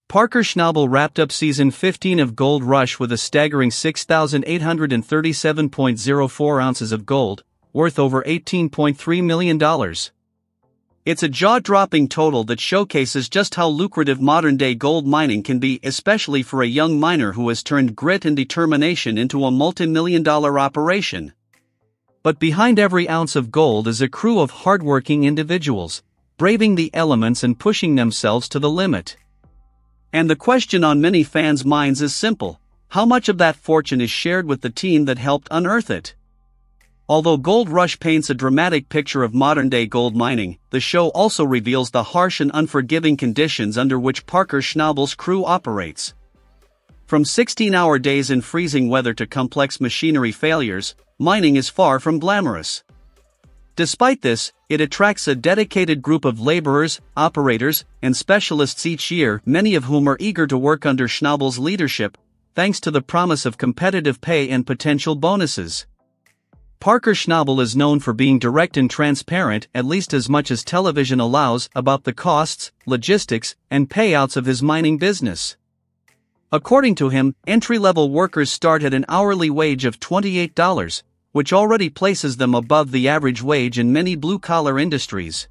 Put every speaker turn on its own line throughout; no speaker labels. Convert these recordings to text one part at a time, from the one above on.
Parker Schnabel wrapped up Season 15 of Gold Rush with a staggering 6,837.04 ounces of gold, worth over $18.3 million. It's a jaw-dropping total that showcases just how lucrative modern-day gold mining can be, especially for a young miner who has turned grit and determination into a multi-million-dollar operation. But behind every ounce of gold is a crew of hardworking individuals, braving the elements and pushing themselves to the limit. And the question on many fans' minds is simple: how much of that fortune is shared with the team that helped unearth it? Although Gold Rush paints a dramatic picture of modern-day gold mining, the show also reveals the harsh and unforgiving conditions under which Parker Schnabel's crew operates. From 16-hour days in freezing weather to complex machinery failures, mining is far from glamorous. Despite this, it attracts a dedicated group of laborers, operators, and specialists each year, many of whom are eager to work under Schnabel's leadership, thanks to the promise of competitive pay and potential bonuses. Parker Schnabel is known for being direct and transparent, at least as much as television allows, about the costs, logistics, and payouts of his mining business. According to him, entry-level workers start at an hourly wage of $28, which already places them above the average wage in many blue-collar industries.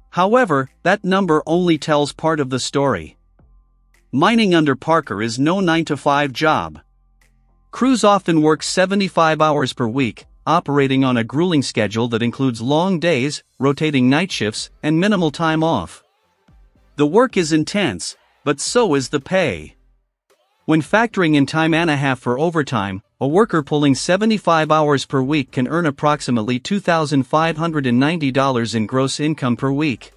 However, that number only tells part of the story. Mining under Parker is no 9-to-5 job. Crews often work 75 hours per week, operating on a grueling schedule that includes long days, rotating night shifts, and minimal time off. The work is intense, but so is the pay. When factoring in time and a half for overtime, a worker pulling 75 hours per week can earn approximately $2,590 in gross income per week.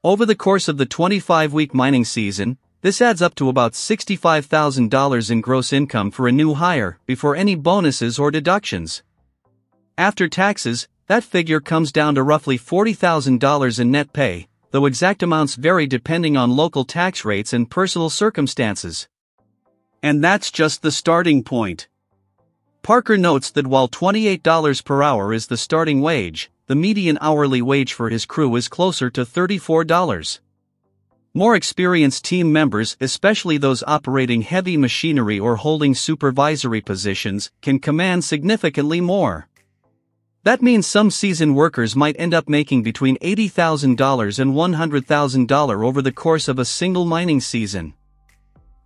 Over the course of the 25-week mining season, this adds up to about $65,000 in gross income for a new hire, before any bonuses or deductions. After taxes, that figure comes down to roughly $40,000 in net pay, though exact amounts vary depending on local tax rates and personal circumstances. And that's just the starting point. Parker notes that while $28 per hour is the starting wage, the median hourly wage for his crew is closer to $34. More experienced team members, especially those operating heavy machinery or holding supervisory positions, can command significantly more. That means some seasoned workers might end up making between $80,000 and $100,000 over the course of a single mining season.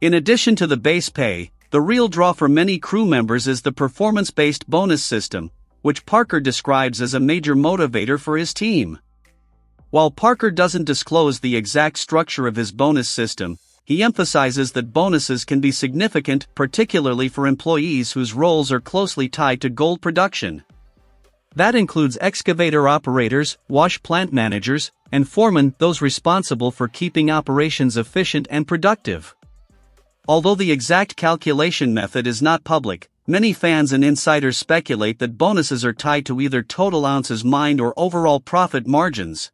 In addition to the base pay, the real draw for many crew members is the performance-based bonus system, which Parker describes as a major motivator for his team. While Parker doesn't disclose the exact structure of his bonus system, he emphasizes that bonuses can be significant, particularly for employees whose roles are closely tied to gold production. That includes excavator operators, wash plant managers, and foremen, those responsible for keeping operations efficient and productive. Although the exact calculation method is not public, many fans and insiders speculate that bonuses are tied to either total ounces mined or overall profit margins.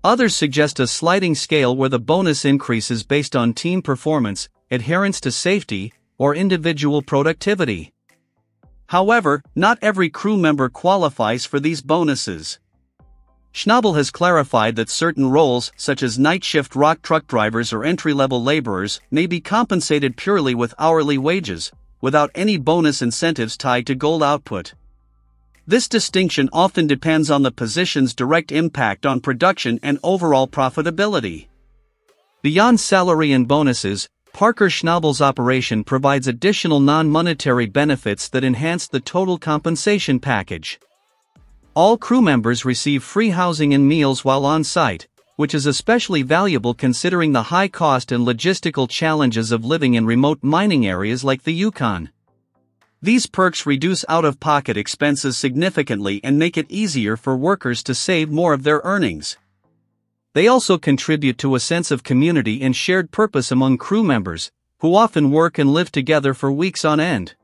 Others suggest a sliding scale where the bonus increases based on team performance, adherence to safety, or individual productivity. However, not every crew member qualifies for these bonuses. Schnabel has clarified that certain roles, such as night shift rock truck drivers or entry-level laborers, may be compensated purely with hourly wages, without any bonus incentives tied to gold output. This distinction often depends on the position's direct impact on production and overall profitability. Beyond salary and bonuses, Parker Schnabel's operation provides additional non-monetary benefits that enhance the total compensation package. All crew members receive free housing and meals while on site, which is especially valuable considering the high cost and logistical challenges of living in remote mining areas like the Yukon. These perks reduce out-of-pocket expenses significantly and make it easier for workers to save more of their earnings. They also contribute to a sense of community and shared purpose among crew members, who often work and live together for weeks on end.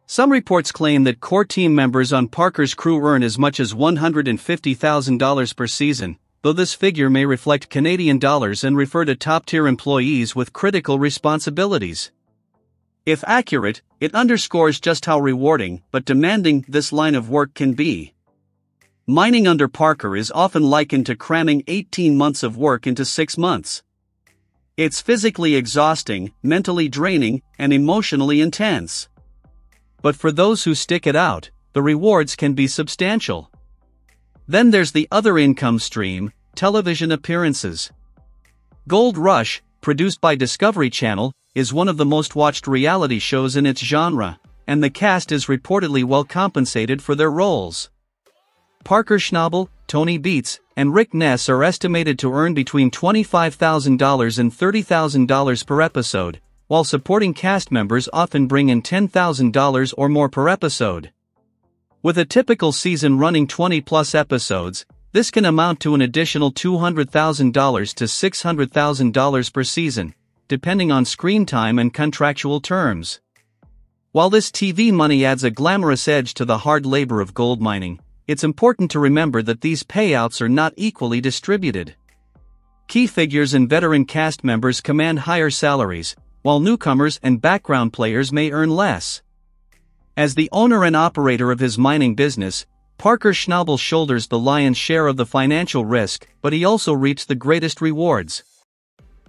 Some reports claim that core team members on Parker's crew earn as much as $150,000 per season, though this figure may reflect Canadian dollars and refer to top-tier employees with critical responsibilities. If accurate, it underscores just how rewarding but demanding this line of work can be. Mining under Parker is often likened to cramming 18 months of work into 6 months.
It's physically exhausting, mentally draining, and emotionally intense.
But for those who stick it out, the rewards can be substantial. Then there's the other income stream, television appearances. Gold Rush, produced by Discovery Channel, is one of the most watched reality shows in its genre, and the cast is reportedly well compensated for their roles. Parker Schnabel, Tony Beets, and Rick Ness are estimated to earn between $25,000 and $30,000 per episode, while supporting cast members often bring in $10,000 or more per episode. With a typical season running 20-plus episodes, this can amount to an additional $200,000 to $600,000 per season, depending on screen time and contractual terms. While this TV money adds a glamorous edge to the hard labor of gold mining, it's important to remember that these payouts are not equally distributed. Key figures and veteran cast members command higher salaries, while newcomers and background players may earn less. As the owner and operator of his mining business, Parker Schnabel shoulders the lion's share of the financial risk, but he also reaps the greatest rewards.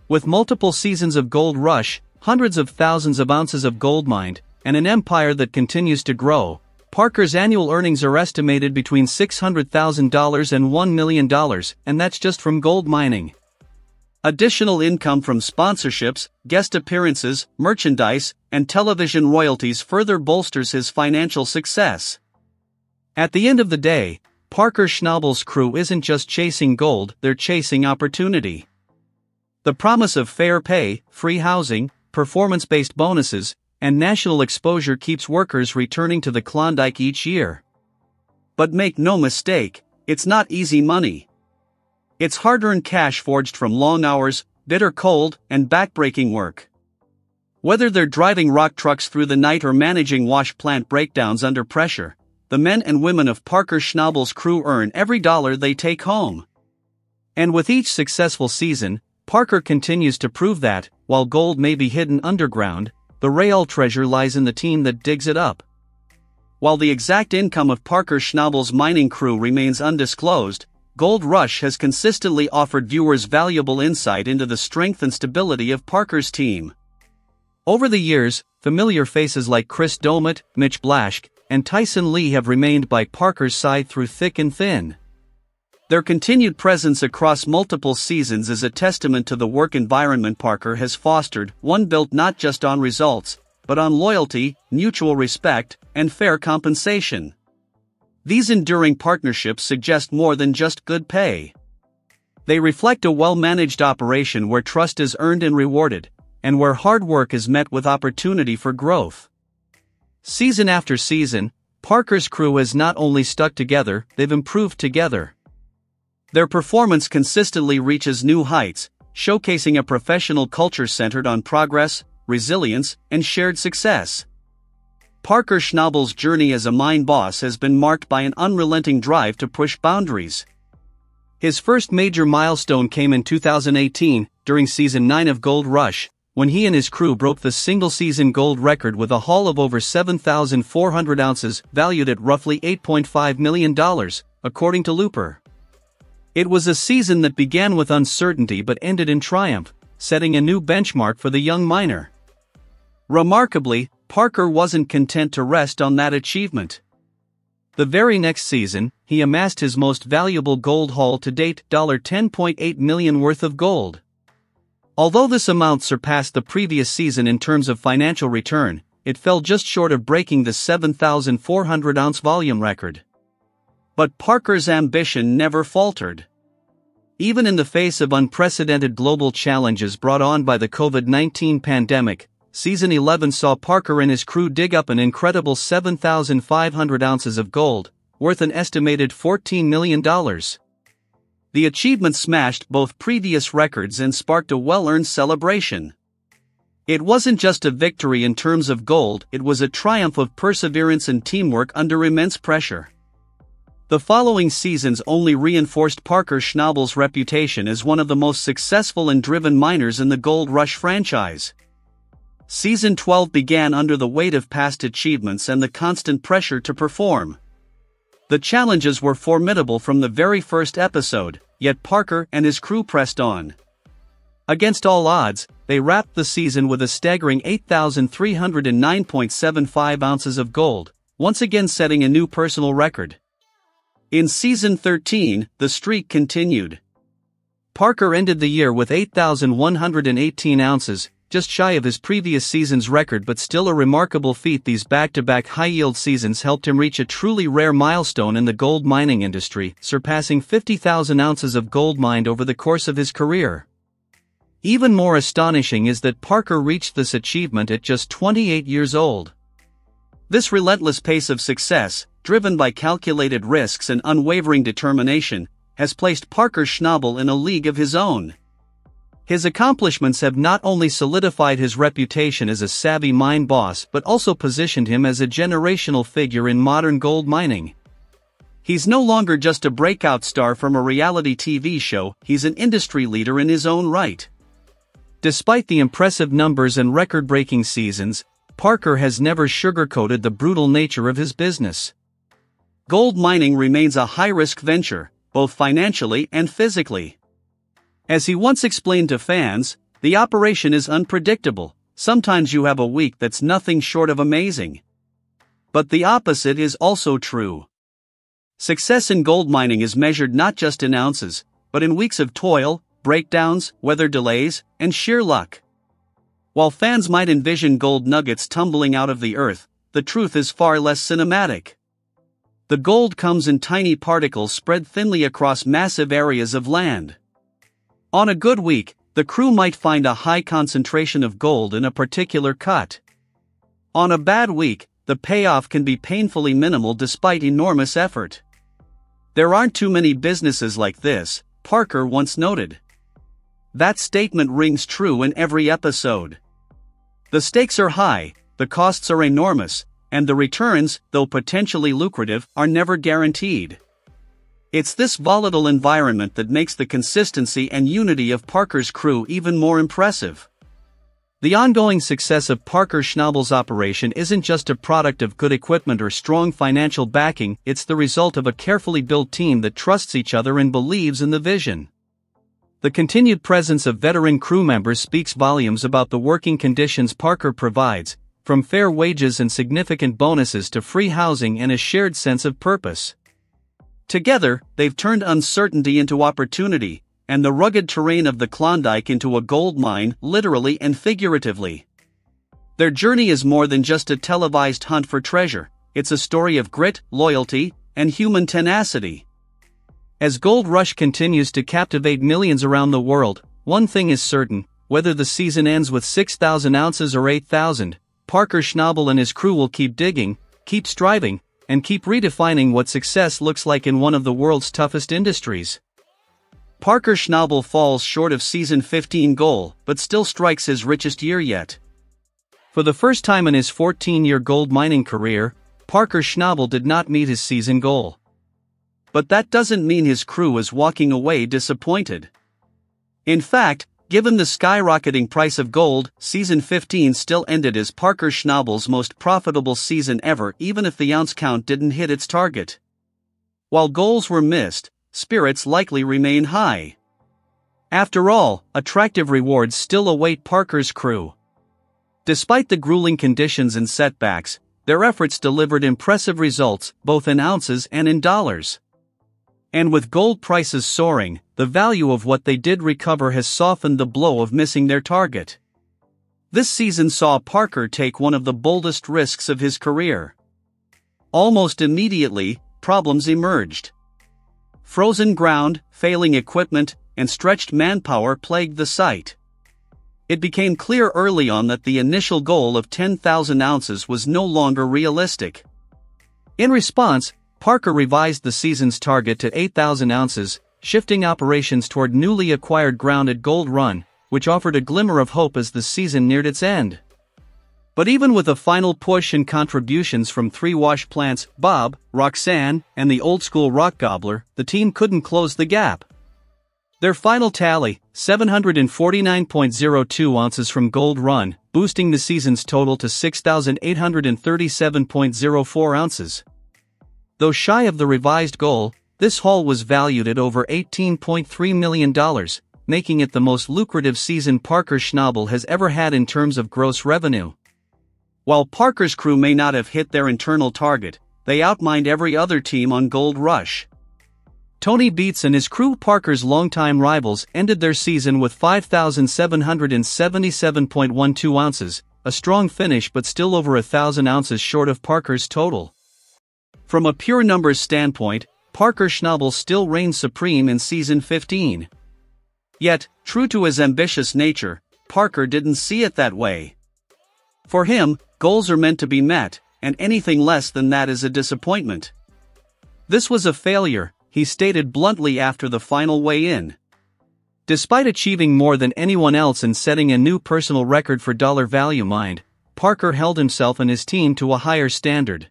With multiple seasons of Gold Rush, hundreds of thousands of ounces of gold mined, and an empire that continues to grow, Parker's annual earnings are estimated between $600,000 and $1 million, and that's just from gold mining. Additional income from sponsorships, guest appearances, merchandise, and television royalties further bolsters his financial success. At the end of the day, Parker Schnabel's crew isn't just chasing gold, they're chasing opportunity. The promise of fair pay, free housing, performance-based bonuses, and national exposure keeps workers returning to the Klondike each year. But make no mistake, it's not easy money. It's hard-earned cash forged from long hours, bitter cold, and backbreaking work. Whether they're driving rock trucks through the night or managing wash plant breakdowns under pressure, the men and women of Parker Schnabel's crew earn every dollar they take home. And with each successful season, Parker continues to prove that, while gold may be hidden underground, the real treasure lies in the team that digs it up. While the exact income of Parker Schnabel's mining crew remains undisclosed, Gold Rush has consistently offered viewers valuable insight into the strength and stability of Parker's team. Over the years, familiar faces like Chris Doumitt, Mitch Blaschke, and Tyson Lee have remained by Parker's side through thick and thin. Their continued presence across multiple seasons is a testament to the work environment Parker has fostered, one built not just on results, but on loyalty, mutual respect, and fair compensation. These enduring partnerships suggest more than just good pay. They reflect a well-managed operation where trust is earned and rewarded, and where hard work is met with opportunity for growth. Season after season, Parker's crew has not only stuck together, they've improved together. Their performance consistently reaches new heights, showcasing a professional culture centered on progress, resilience, and shared success. Parker Schnabel's journey as a mine boss has been marked by an unrelenting drive to push boundaries. His first major milestone came in 2018, during Season 9 of Gold Rush, when he and his crew broke the single-season gold record with a haul of over 7,400 ounces, valued at roughly $8.5 million, according to Looper. It was a season that began with uncertainty but ended in triumph, setting a new benchmark for the young miner. Remarkably, Parker wasn't content to rest on that achievement. The very next season, he amassed his most valuable gold haul to date, $10.8 million worth of gold. Although this amount surpassed the previous season in terms of financial return, it fell just short of breaking the 7,400-ounce volume record. But Parker's ambition never faltered. Even in the face of unprecedented global challenges brought on by the COVID-19 pandemic, Season 11 saw Parker and his crew dig up an incredible 7,500 ounces of gold, worth an estimated $14 million. The achievement smashed both previous records and sparked a well-earned celebration. It wasn't just a victory in terms of gold, it was a triumph of perseverance and teamwork under immense pressure. The following seasons only reinforced Parker Schnabel's reputation as one of the most successful and driven miners in the Gold Rush franchise. Season 12 began under the weight of past achievements and the constant pressure to perform. The challenges were formidable from the very first episode, yet Parker and his crew pressed on.
Against all odds, they wrapped the season with a staggering 8,309.75 ounces of gold, once again setting a new personal record. In season 13, the streak continued. Parker ended the year with 8,118 ounces, just shy of his previous season's record, but still a remarkable feat. These back-to-back high-yield seasons helped him reach a truly rare milestone in the gold mining industry, surpassing 50,000 ounces of gold mined over the course of his career. Even more astonishing is that Parker reached this achievement at just 28 years old. This relentless pace of success, driven by calculated risks and unwavering determination, has placed Parker Schnabel in a league of his own. His accomplishments have not only solidified his reputation as a savvy mine boss but also positioned him as a generational figure in modern gold mining. He's no longer just a breakout star from a reality TV show, he's an industry leader in his own right. Despite the impressive numbers and record-breaking seasons, Parker has never sugarcoated the brutal nature of his business. Gold mining remains a high-risk venture, both financially and physically. As he once explained to fans, the operation is unpredictable. Sometimes you have a week that's nothing short of amazing. But the opposite is also true. Success in gold mining is measured not just in ounces, but in weeks of toil, breakdowns, weather delays, and sheer luck. While fans might envision gold nuggets tumbling out of the earth, the truth is far less cinematic. The gold comes in tiny particles spread thinly across massive areas of land. On a good week, the crew might find a high concentration of gold in a particular cut. On a bad week, the payoff can be painfully minimal despite enormous effort. There aren't too many businesses like this, Parker once noted. That statement rings true in every episode. The stakes are high, the costs are enormous, and the returns, though potentially lucrative, are never guaranteed. It's this volatile environment that makes the consistency and unity of Parker's crew even more impressive. The ongoing success of Parker Schnabel's operation isn't just a product of good equipment or strong financial backing, it's the result of a carefully built team that trusts each other and believes in the vision. The continued presence of veteran crew members speaks volumes about the working conditions Parker provides, from fair wages and significant bonuses to free housing and a shared sense of purpose. Together, they've turned uncertainty into opportunity, and the rugged terrain of the Klondike into a gold mine, literally and figuratively. Their journey is more than just a televised hunt for treasure, it's a story of grit, loyalty, and human tenacity. As Gold Rush continues to captivate millions around the world, one thing is certain: whether the season ends with 6,000 ounces or 8,000, Parker Schnabel and his crew will keep digging, keep striving, and keep redefining what success looks like in one of the world's toughest industries. Parker Schnabel falls short of season 15 goal, but still strikes his richest year yet. For the first time in his 14-year gold mining career, Parker Schnabel did not meet his season goal. But that doesn't mean his crew is walking away disappointed. In fact, given the skyrocketing price of gold, season 15 still ended as Parker Schnabel's most profitable season ever, even if the ounce count didn't hit its target. While goals were missed, spirits likely remain high. After all, attractive rewards still await Parker's crew. Despite the grueling conditions and setbacks, their efforts delivered impressive results, both in ounces and in dollars. And with gold prices soaring, the value of what they did recover has softened the blow of missing their target. This season saw Parker take one of the boldest risks of his career. Almost immediately, problems emerged. Frozen ground, failing equipment, and stretched manpower plagued the site. It became clear early on that the initial goal of 10,000 ounces was no longer realistic. In response, Parker revised the season's target to 8,000 ounces, shifting operations toward newly acquired ground at Gold Run, which offered a glimmer of hope as the season neared its end. But even with a final push and contributions from three wash plants, Bob, Roxanne, and the old-school rock gobbler, the team couldn't close the gap. Their final tally, 749.02 ounces from Gold Run, boosting the season's total to 6,837.04 ounces. Though shy of the revised goal, this haul was valued at over $18.3 million,
making it the most lucrative season Parker Schnabel has ever had in terms of gross revenue.
While Parker's crew may not have hit their internal target, they outmined every other team on Gold Rush.
Tony Beets and his crew, Parker's longtime rivals, ended their season with 5,777.12 ounces, a strong finish but still over 1,000 ounces short of Parker's total.
From a pure numbers standpoint, Parker Schnabel still reigns supreme in season 15. Yet, true to his ambitious nature, Parker didn't see it that way. For him, goals are meant to be met, and anything less than that is a disappointment.
This was a failure, he stated bluntly after the final weigh-in. Despite achieving more than anyone else and setting a new personal record for dollar value mined, Parker held himself and his team to a higher standard.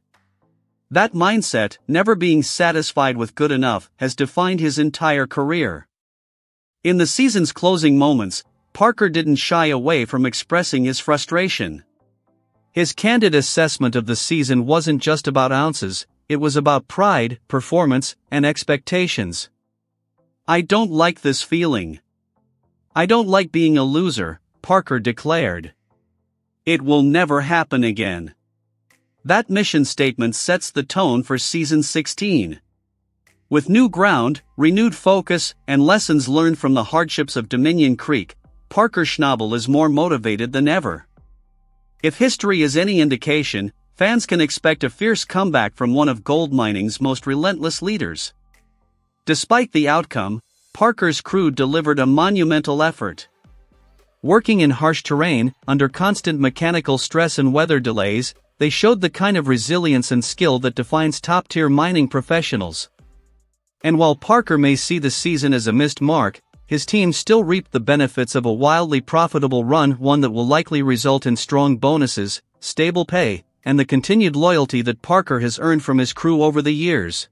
That mindset, never being satisfied with good enough, has defined his entire career. In the season's closing moments, Parker didn't shy away from expressing his frustration.
His candid assessment of the season wasn't just about ounces, it was about pride, performance, and expectations.
"I don't like this feeling. I don't like being a loser," Parker declared. "It will never happen again." That mission statement sets the tone for season 16. With new ground, renewed focus, and lessons learned from the hardships of Dominion Creek, Parker Schnabel is more motivated than ever. If history is any indication, fans can expect a fierce comeback from one of gold mining's most relentless leaders. Despite the outcome, Parker's crew delivered a monumental effort.
Working in harsh terrain, under constant mechanical stress and weather delays, they showed the kind of resilience and skill that defines top-tier mining professionals. And while Parker may see the season as a missed mark, his team still reaped the benefits of a wildly profitable run, one that will likely result in strong bonuses, stable pay, and the continued loyalty that Parker has earned from his crew over the years.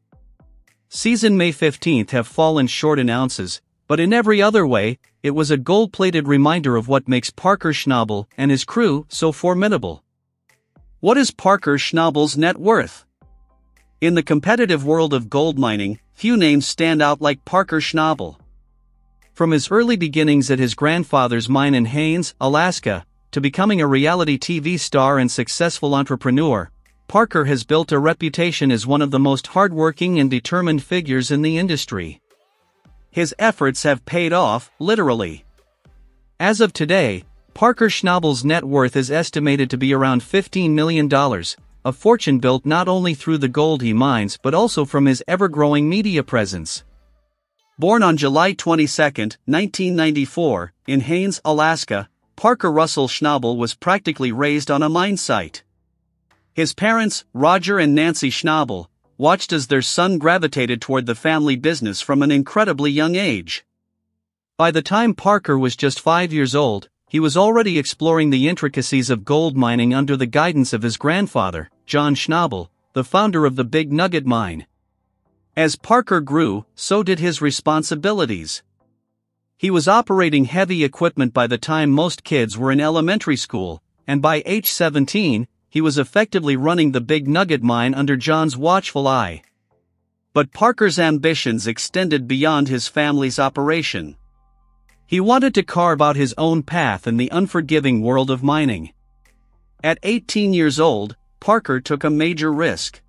Season May 15th have fallen short in ounces, but in every other way, it was a gold-plated reminder of what makes Parker Schnabel and his crew so formidable.
What is Parker Schnabel's net worth? In the competitive world of gold mining, few names stand out like Parker Schnabel.
From his early beginnings at his grandfather's mine in Haines, Alaska, to becoming a reality TV star and successful entrepreneur, Parker has built a reputation as one of the most hardworking and determined figures in the industry.
His efforts have paid off, literally.
As of today, Parker Schnabel's net worth is estimated to be around $15 million, a fortune built not only through the gold he mines but also from his ever-growing media presence.
Born on July 22, 1994, in Haines, Alaska, Parker Russell Schnabel was practically raised on a mine site. His parents, Roger and Nancy Schnabel, watched as their son gravitated toward the family business from an incredibly young age.
By the time Parker was just 5 years old, he was already exploring the intricacies of gold mining under the guidance of his grandfather, John Schnabel, the founder of the Big Nugget Mine. As Parker grew, so did his responsibilities. He was operating heavy equipment by the time most kids were in elementary school, and by age 17, he was effectively running the Big Nugget Mine under John's watchful eye. But Parker's ambitions extended beyond his family's operation. He wanted to carve out his own path in the unforgiving world of mining. At 18 years old, Parker took a major risk.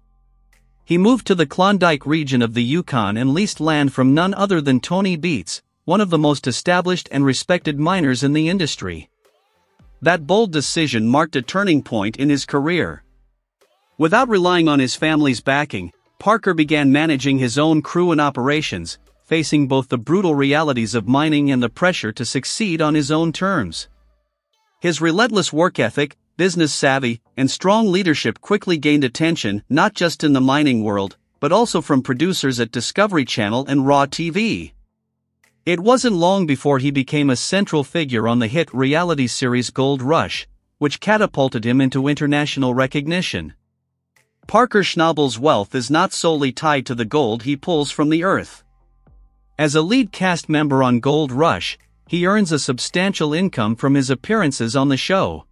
He moved to the Klondike region of the Yukon and leased land from none other than Tony Beets, one of the most established and respected miners in the industry. That bold decision marked a turning point in his career. Without relying on his family's backing, Parker began managing his own crew and operations, facing both the brutal realities of mining and the pressure to succeed on his own terms. His relentless work ethic, business savvy, and strong leadership quickly gained attention not just in the mining world, but also from producers at Discovery Channel and Raw TV. It wasn't long before he became a central figure on the hit reality series Gold Rush, which catapulted him into international recognition. Parker Schnabel's wealth is not solely tied to the gold he pulls from the earth. As a lead cast member on Gold Rush, he earns a substantial income from his appearances on the show.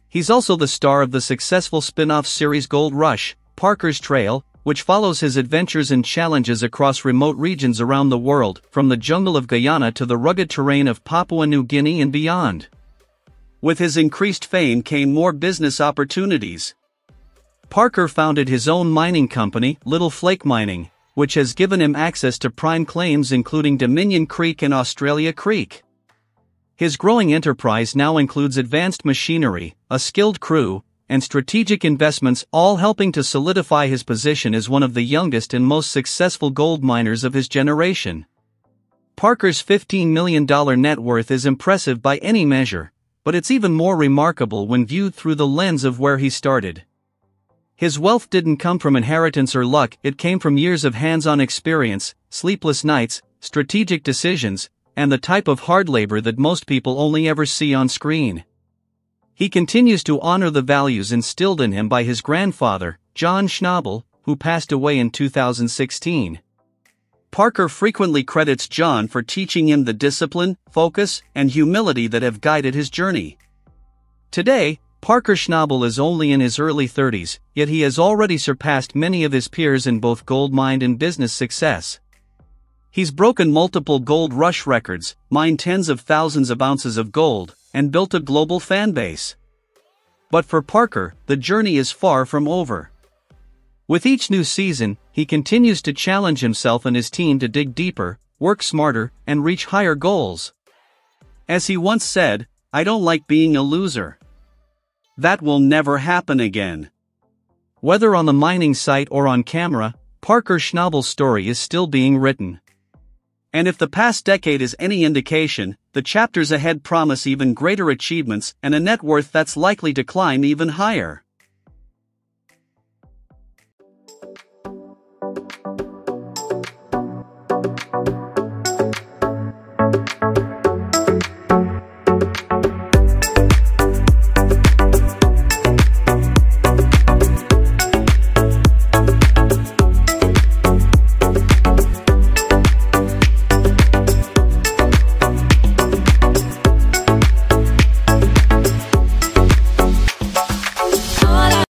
He's also the star of the successful spin-off series Gold Rush, Parker's Trail, which follows his adventures and challenges across remote regions around the world, from the jungle of Guyana to the rugged terrain of Papua New Guinea and beyond. With his increased fame came more business opportunities. Parker founded his own mining company, Little Flake Mining, which has given him access to prime claims including Dominion Creek and Australia Creek. His growing enterprise now includes advanced machinery, a skilled crew, and strategic investments, all helping to solidify his position as one of the youngest and most successful gold miners of his generation. Parker's $15 million net worth is impressive by any measure, but it's even more remarkable when viewed through the lens of where he started. His wealth didn't come from inheritance or luck, it came from years of hands-on experience, sleepless nights, strategic decisions, and the type of hard labor that most people only ever see on screen. He continues to honor the values instilled in him by his grandfather, John Schnabel, who passed away in 2016. Parker frequently credits John for teaching him the discipline, focus, and humility that have guided his journey. Today, Parker Schnabel is only in his early 30s, yet he has already surpassed many of his peers in both gold mine and business success. He's broken multiple gold rush records, mined tens of thousands of ounces of gold, and built a global fan base. But for Parker, the journey is far from over. With each new season, he continues to challenge himself and his team to dig deeper, work smarter, and reach higher goals. As he once said, "I don't like being a loser. That will never happen again." Whether on the mining site or on camera, Parker Schnabel's story is still being written. And if the past decade is any indication, the chapters ahead promise even greater achievements and a net worth that's likely to climb even higher.